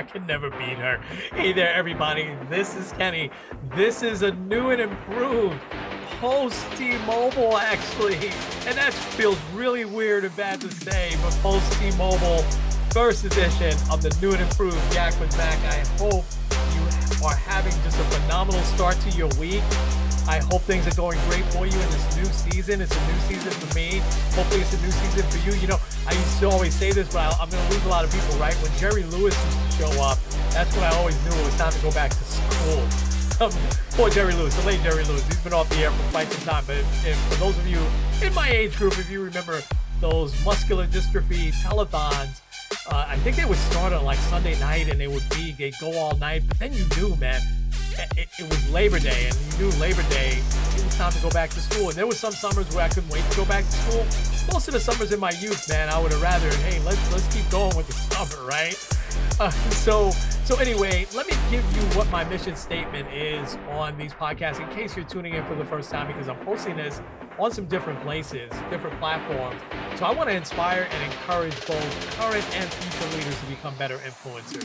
I can never beat her. Hey there, everybody. This is Kenny. This is a new and improved post T-Mobile, actually. And that feels really weird and bad to say, but post T-Mobile first edition of the new and improved Yak With MAC. I hope you are having just a phenomenal start to your week. I hope things are going great for you in this new season. It's a new season for me. Hopefully it's a new season for you. You know, I used to always say this, but I'm going to lose a lot of people, right? When Jerry Lewis used to show up, that's when I always knew it was time to go back to school. Poor Jerry Lewis, the late Jerry Lewis. He's been off the air for quite some time. But if for those of you in my age group, if you remember those muscular dystrophy telethons, I think they would start on like Sunday night and they'd go all night. But then you knew, man, it was Labor Day, and you knew Labor Day, it was time to go back to school. And there were some summers where I couldn't wait to go back to school. Most of the summers in my youth, man, I would have rather, hey, let's keep going with the summer, right? So anyway, let me give you what my mission statement is on these podcasts in case you're tuning in for the first time, because I'm posting this on some different places, different platforms. So I want to inspire and encourage both current and future leaders to become better influencers.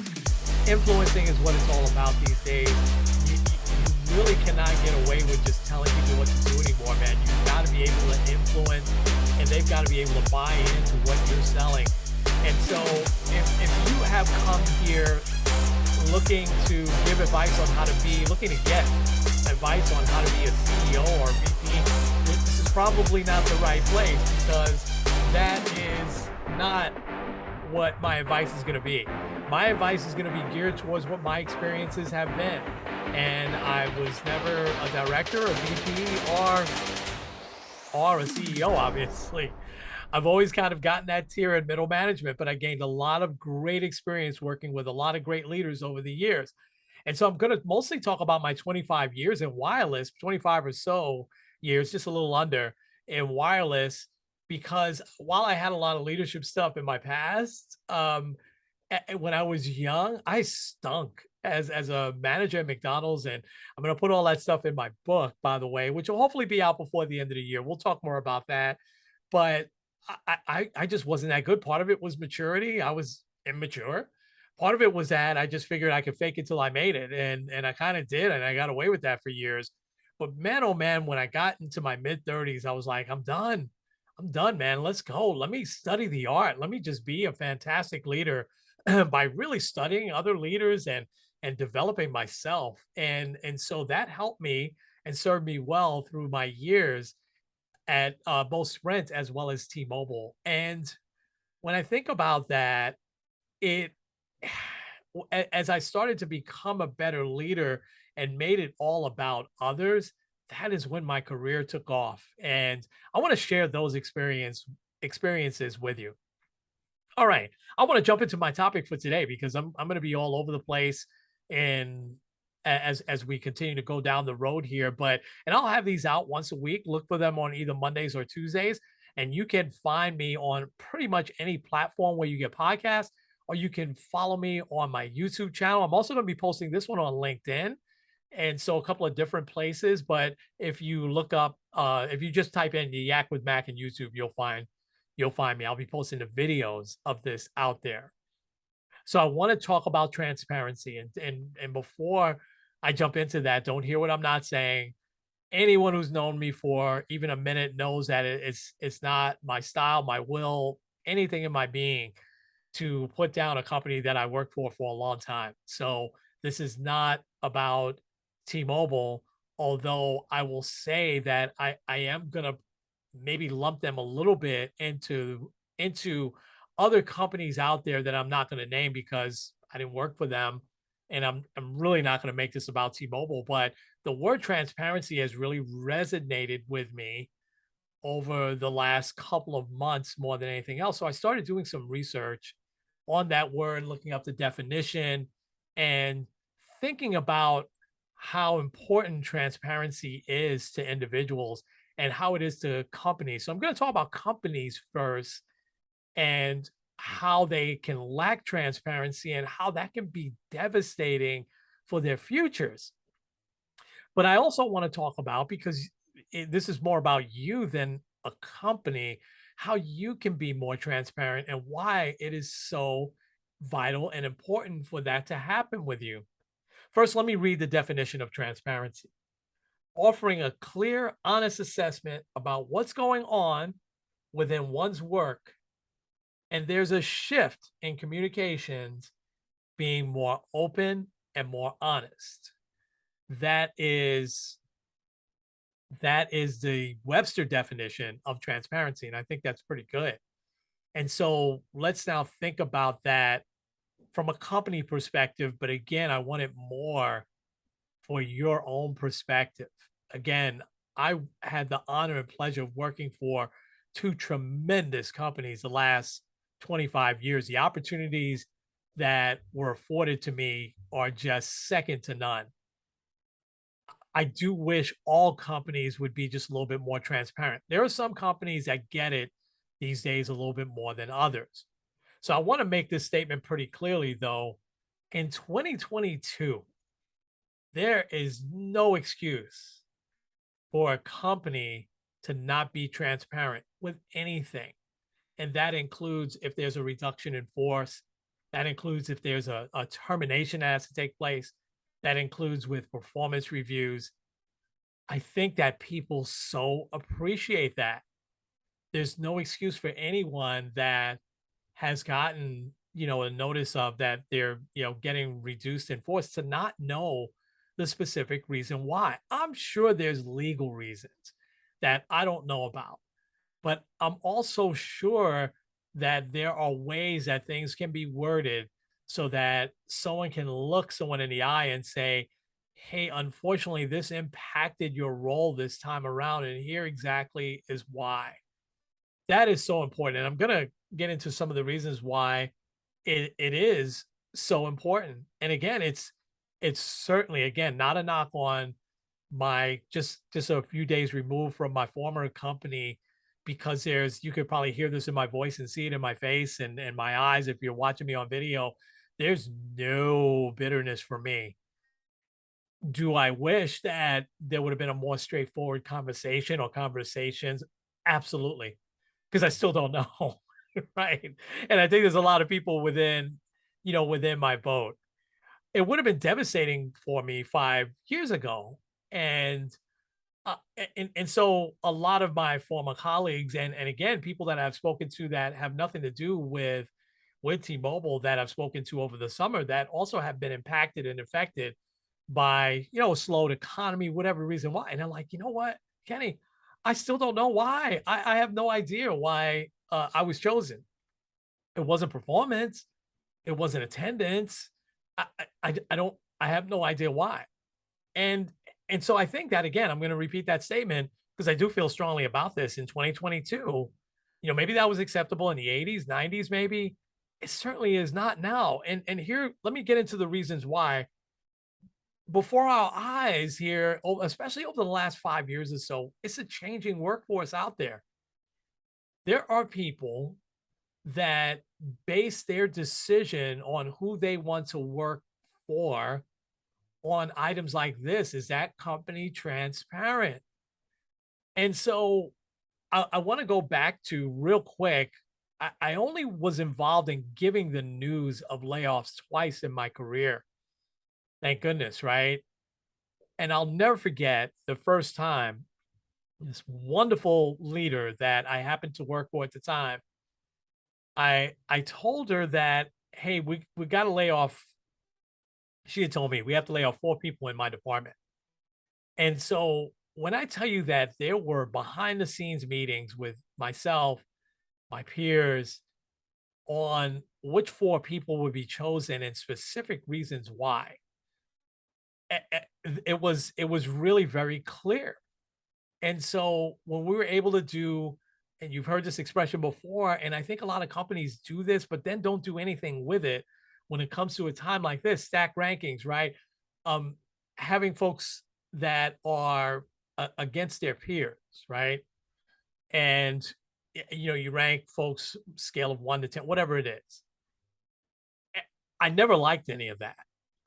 Influencing is what it's all about these days. You really cannot get away with just telling people what to do anymore, man. You've got to be able to influence, and they've got to be able to buy into what you're selling. And so if you have come here looking to give advice on how to be, looking to get advice on how to be a CEO or VP, this is probably not the right place, because that is not what my advice is going to be. My advice is going to be geared towards what my experiences have been. And I was never a director, a VP, or a CEO, obviously. I've always kind of gotten that tier in middle management, but I gained a lot of great experience working with a lot of great leaders over the years. And so I'm going to mostly talk about my 25 years in wireless, 25 or so years, just a little under in wireless, because while I had a lot of leadership stuff in my past, when I was young, I stunk as a manager at McDonald's, and I'm going to put all that stuff in my book, by the way, which will hopefully be out before the end of the year. We'll talk more about that, but I just wasn't that good. Part of it was maturity. I was immature. Part of it was that I just figured I could fake it till I made it, and I kind of did, and I got away with that for years. But man, oh man, when I got into my mid 30s, I was like, I'm done. I'm done, man. Let's go. Let me study the art. Let me just be a fantastic leader by really studying other leaders and developing myself. And so that helped me and served me well through my years at both Sprint as well as T-Mobile. And when I think about that, it as I started to become a better leader and made it all about others, that is when my career took off. And I want to share those experiences with you. All right. I want to jump into my topic for today, because I'm going to be all over the place and as we continue to go down the road here. And I'll have these out once a week. Look for them on either Mondays or Tuesdays. And you can find me on pretty much any platform where you get podcasts, or you can follow me on my YouTube channel. I'm also going to be posting this one on LinkedIn. And so a couple of different places. But if you look up, if you just type in the Yak With Mac in YouTube, you'll find me. I'll be posting the videos of this out there. So I want to talk about transparency. And before I jump into that, don't hear what I'm not saying. Anyone who's known me for even a minute knows that it's not my style, my will, anything in my being to put down a company that I worked for a long time. So this is not about T-Mobile, although I will say that I am going to maybe lump them a little bit into other companies out there that I'm not going to name because I didn't work for them, and I'm really not going to make this about T-Mobile. But the word transparency has really resonated with me over the last couple of months more than anything else. So I started doing some research on that word, looking up the definition and thinking about how important transparency is to individuals and how it is to companies. So I'm going to talk about companies first and how they can lack transparency and how that can be devastating for their futures. But I also want to talk about, because this is more about you than a company, how you can be more transparent and why it is so vital and important for that to happen with you. First, let me read the definition of transparency: offering a clear, honest assessment about what's going on within one's work. And there's a shift in communications being more open and more honest. That is that is the Webster definition of transparency, and I think that's pretty good. And so let's now think about that from a company perspective, but again, I want it more for your own perspective. Again, I had the honor and pleasure of working for two tremendous companies the last 25 years. The opportunities that were afforded to me are just second to none. I do wish all companies would be just a little bit more transparent. There are some companies that get it these days a little bit more than others. So I want to make this statement pretty clearly, though. In 2022, there is no excuse for a company to not be transparent with anything. And that includes if there's a reduction in force, that includes if there's a termination that has to take place, that includes with performance reviews. I think that people so appreciate that. There's no excuse for anyone that has gotten, a notice of that they're, getting reduced in force to not know the specific reason why. I'm sure there's legal reasons that I don't know about, but I'm also sure that there are ways that things can be worded so that someone can look someone in the eye and say, "Hey, unfortunately, this impacted your role this time around, and here exactly is why." That is so important, and I'm gonna get into some of the reasons why it is so important. And again, it's certainly, again, not a knock on my just a few days removed from my former company, because there's you could probably hear this in my voice and see it in my face and my eyes if you're watching me on video. There's no bitterness for me. Do I wish that there would have been a more straightforward conversation or conversations? Absolutely, because I still don't know, right? And I think there's a lot of people within my boat. It would have been devastating for me 5 years ago, and, and so a lot of my former colleagues and again, people that I've spoken to that have nothing to do with T-Mobile that I've spoken to over the summer that also have been impacted and affected by, a slowed economy, whatever reason why. And I'm like, "You know what, Kenny? I still don't know why. I have no idea why, I was chosen. It wasn't performance. It wasn't attendance. I don't I have no idea why." And and so I think that again, I'm gonna repeat that statement because I do feel strongly about this in 2022. Maybe that was acceptable in the 80s, 90s, maybe. It certainly is not now. And here, let me get into the reasons why before our eyes here, especially over the last 5 years or so. It's a changing workforce out there. There are people that base their decision on who they want to work for on items like this. Is that company transparent? And so I want to go back to real quick. I only was involved in giving the news of layoffs twice in my career. Thank goodness, right? And I'll never forget the first time this wonderful leader that I happened to work for at the time. I told her that, "Hey, we got to lay off." She had told me we have to lay off 4 people in my department. And so when I tell you that there were behind the scenes meetings with myself, my peers, on which 4 people would be chosen and specific reasons why, it was really very clear. And so when we were able to do, and you've heard this expression before, and I think a lot of companies do this, but then don't do anything with it when it comes to a time like this, stack rankings, right? Um, Having folks that are against their peers, right? And you rank folks scale of 1 to 10, whatever it is. Eh, I never liked any of that.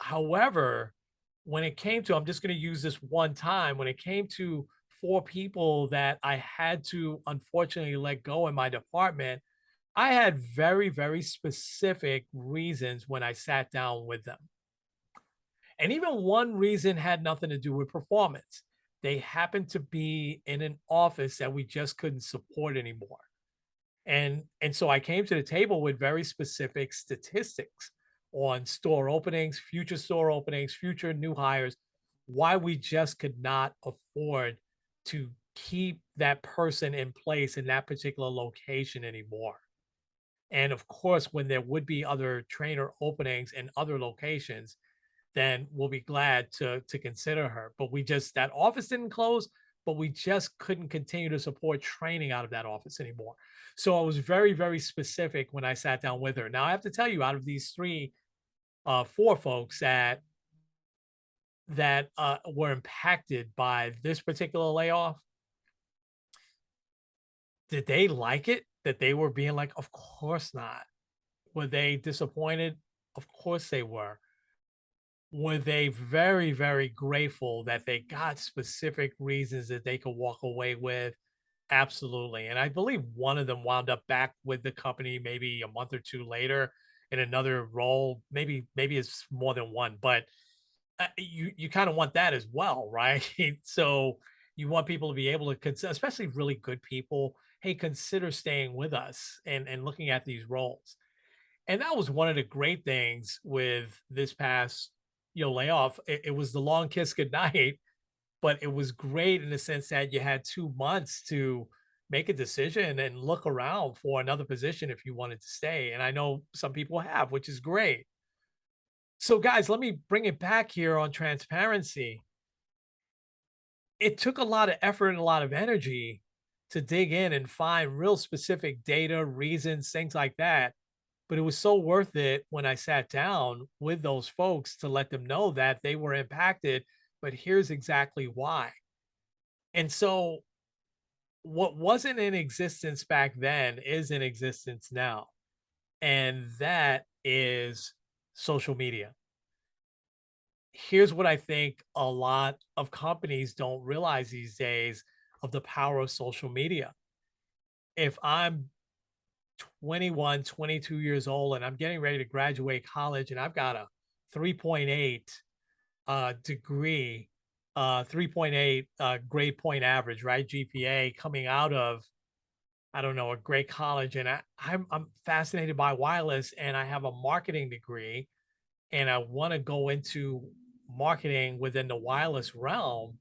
However, when it came to, I'm just going to use this one time, when it came to 4 people that I had to unfortunately let go in my department, I had very, very specific reasons when I sat down with them. And even one reason had nothing to do with performance. They happened to be in an office that we just couldn't support anymore. And so I came to the table with very specific statistics on store openings, future new hires, why we just could not afford to keep that person in place in that particular location anymore. And of course, when there would be other trainer openings in other locations, then we'll be glad to consider her. But we just that office didn't close, but we just couldn't continue to support training out of that office anymore. So I was very, very specific when I sat down with her. Now I have to tell you, out of these four folks that were impacted by this particular layoff, did they like it? That they were being like, of course not. Were they disappointed? Of course they were. Were they very, very grateful that they got specific reasons that they could walk away with? Absolutely. And I believe one of them wound up back with the company maybe a month or two later in another role. Maybe it's more than one, but you kind of want that as well, right? So you want people to be able to consider, especially really good people, hey, consider staying with us and looking at these roles. And that was one of the great things with this past, layoff. It was the long kiss goodnight, but it was great in the sense that you had 2 months to make a decision and look around for another position if you wanted to stay. And I know some people have, which is great. So, guys, let me bring it back here on transparency. It took a lot of effort and a lot of energy to dig in and find real specific data, reasons, things like that. But it was so worth it when I sat down with those folks to let them know that they were impacted, but here's exactly why. And so what wasn't in existence back then is in existence now. And that is social media. Here's what I think a lot of companies don't realize these days of the power of social media. If I'm 21, 22 years old and I'm getting ready to graduate college and I've got a 3.8 degree, 3.8 grade point average, right? GPA coming out of, I don't know, a great college. And I'm fascinated by wireless and I have a marketing degree and I want to go into marketing within the wireless realm.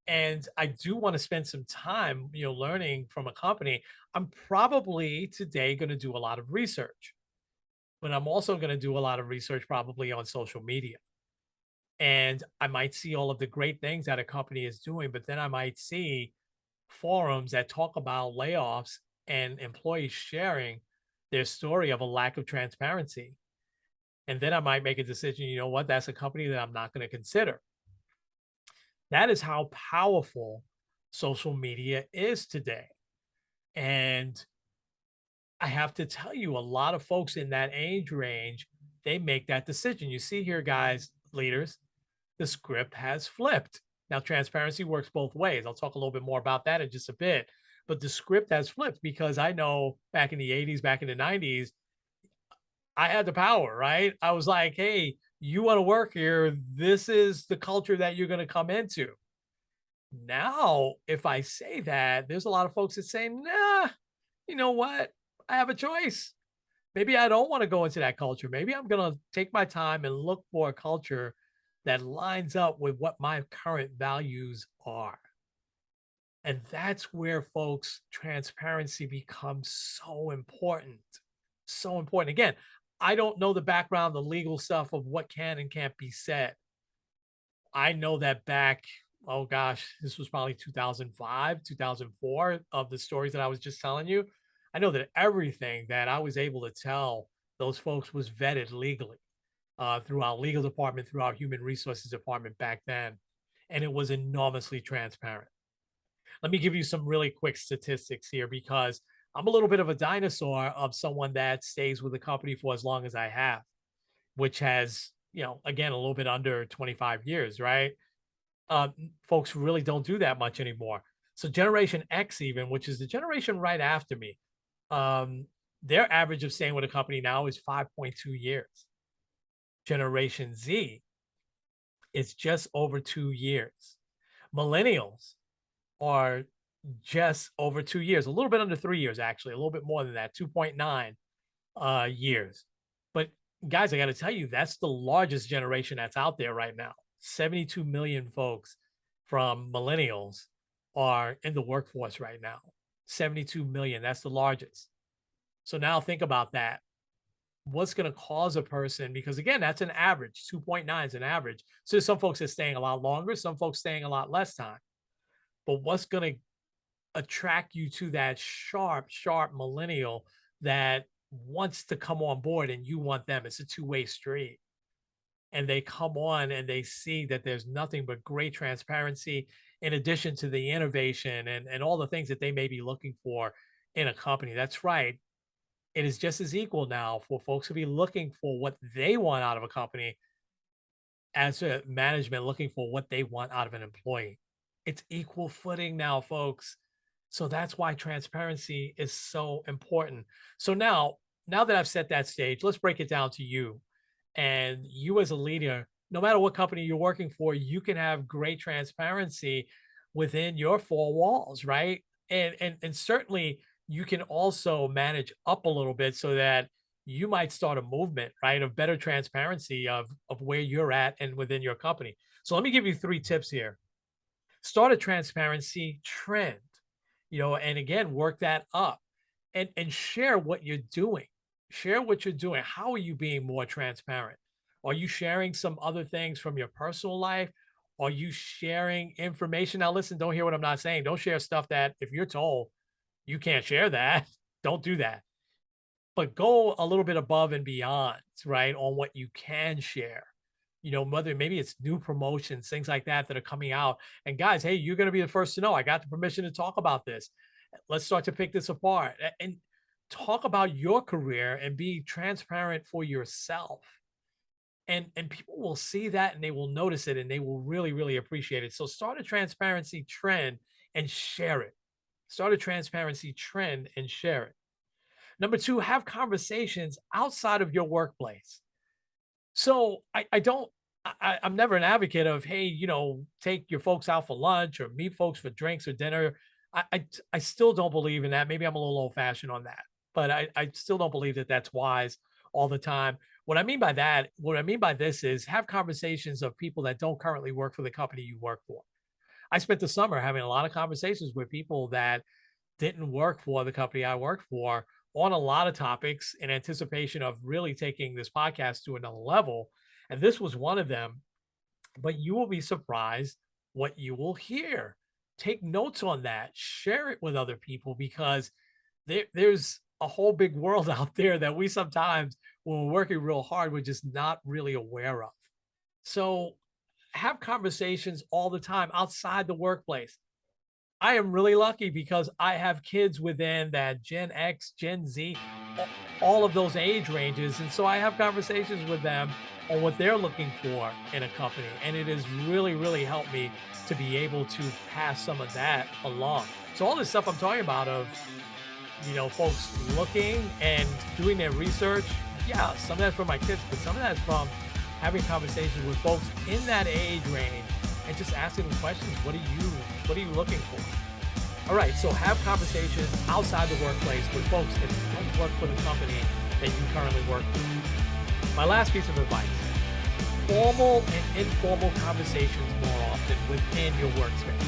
And I do want to spend some time, learning from a company. I'm probably today going to do a lot of research, but I'm also going to do a lot of research probably on social media. And I might see all of the great things that a company is doing, but then I might see forums that talk about layoffs and employees sharing their story of a lack of transparency. And then I might make a decision, you know what, that's a company that I'm not going to consider. That is how powerful social media is today. And I have to tell you, a lot of folks in that age range, they make that decision. You see here, guys, leaders, the script has flipped. Now, transparency works both ways. I'll talk a little bit more about that in just a bit. But the script has flipped because I know back in the 80s, back in the 90s, I had the power, right? I was like, hey, you want to work here. This is the culture that you're going to come into. Now, if I say that, there's a lot of folks that say, nah, you know what? I have a choice. Maybe I don't want to go into that culture. Maybe I'm going to take my time and look for a culture that lines up with what my current values are. And that's where, folks, transparency becomes so important. So important. Again, I don't know the background, the legal stuff of what can and can't be said. I know that back, oh gosh, this was probably 2005, 2004 of the stories that I was just telling you. I know that everything that I was able to tell those folks was vetted legally through our legal department, through our human resources department back then. And it was enormously transparent. Let me give you some really quick statistics here because I'm a little bit of a dinosaur of someone that stays with the company for as long as I have, which has, again, a little bit under 25 years, right? Folks really don't do that much anymore. So Generation X, even, which is the generation right after me, um, Their average of staying with a company now is 5.2 years. Generation Z is just over 2 years. Millennials are just over 2 years, a little bit under 3 years, actually, a little bit more than that, 2.9 years. But guys, I got to tell you, that's the largest generation that's out there right now. 72 million folks from millennials are in the workforce right now. 72 million, that's the largest. So now think about that. What's going to cause a person, because again, that's an average, 2.9 is an average. So some folks are staying a lot longer, some folks staying a lot less time. But what's going to attract you to that sharp millennial that wants to come on board and you want them? It's a two-way street. And they come on and they see that there's nothing but great transparency in addition to the innovation and all the things that they may be looking for in a company. That's right. It is just as equal now for folks to be looking for what they want out of a company as a management looking for what they want out of an employee. It's equal footing now, folks. So that's why transparency is so important. So now that I've set that stage, let's break it down to you. And you as a leader, no matter what company you're working for, you can have great transparency within your four walls, right? And certainly you can also manage up a little bit so that you might start a movement, right, of better transparency of where you're at and within your company. So let me give you 3 tips here. Start a transparency trend, and again, work that up and share what you're doing. Share what you're doing. How are you being more transparent? Are you sharing some other things from your personal life? Are you sharing information? Now, listen, don't hear what I'm not saying. Don't share stuff that if you're told you can't share that, don't do that. But go a little bit above and beyond, right, on what you can share. Whether maybe it's new promotions, things like that are coming out. And guys, hey, you're going to be the first to know. I got the permission to talk about this. Let's start to pick this apart and talk about your career and be transparent for yourself. And people will see that and they will notice it and they will really, really appreciate it. So start a transparency trend and share it. Start a transparency trend and share it. Number 2, have conversations outside of your workplace. So I'm never an advocate of, hey, take your folks out for lunch or meet folks for drinks or dinner. I still don't believe in that. Maybe I'm a little old fashioned on that, but I still don't believe that that's wise all the time. What I mean by this is have conversations of people that don't currently work for the company you work for. I spent the summer having a lot of conversations with people that didn't work for the company I worked for on a lot of topics in anticipation of really taking this podcast to another level. And this was one of them, but you will be surprised what you will hear. Take notes on that, share it with other people, because there's a whole big world out there that we sometimes, when we're working real hard, we're just not really aware of. So have conversations all the time outside the workplace. I am really lucky because I have kids within that Gen X, Gen Z, all of those age ranges. And so I have conversations with them on what they're looking for in a company. And it has really, really helped me to be able to pass some of that along. So all this stuff I'm talking about of, folks looking and doing their research. Yeah, some of that's from my kids, but some of that's from having conversations with folks in that age range and just asking them questions. What are you looking for? All right, so have conversations outside the workplace with folks that don't work for the company that you currently work for. My last piece of advice: formal and informal conversations more often within your workspace.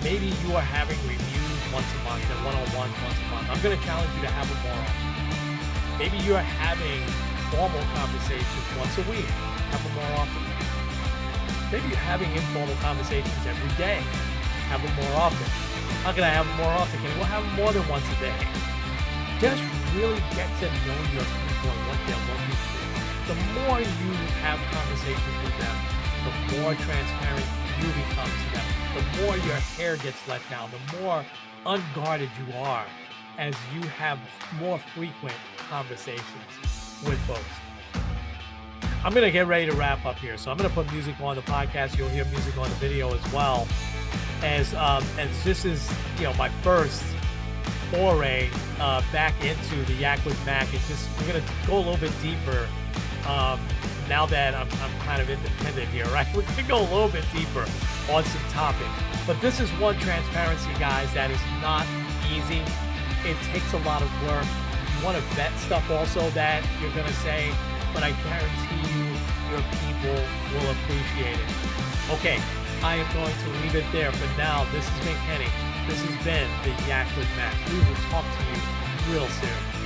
Maybe you are having reviews once a month and one-on-ones once a month. I'm going to challenge you to have it more often. Maybe you're having formal conversations once a week. Have them more often. Maybe you're having informal conversations every day. Have them more often. How can I have them more often? We'll have them more than once a day. Just really get to know your people and what they're looking for. The more you have conversations with them, the more transparent you become to them. The more your hair gets let down, the more unguarded you are as you have more frequent conversations with folks. I'm going to get ready to wrap up here. So I'm going to put music on the podcast. You'll hear music on the video as well, as this is, my first foray back into the Yak with Mac, and just we're gonna go a little bit deeper. Now that I'm kind of independent here, right? We're gonna go a little bit deeper on some topics. But this is one transparency, guys, that is not easy. It takes a lot of work. You want to vet stuff also that you're gonna say, but I guarantee you, your people will appreciate it. Okay, I am going to leave it there for now. This has been Kenny. This has been the Yak with Mac. We will talk to you real soon.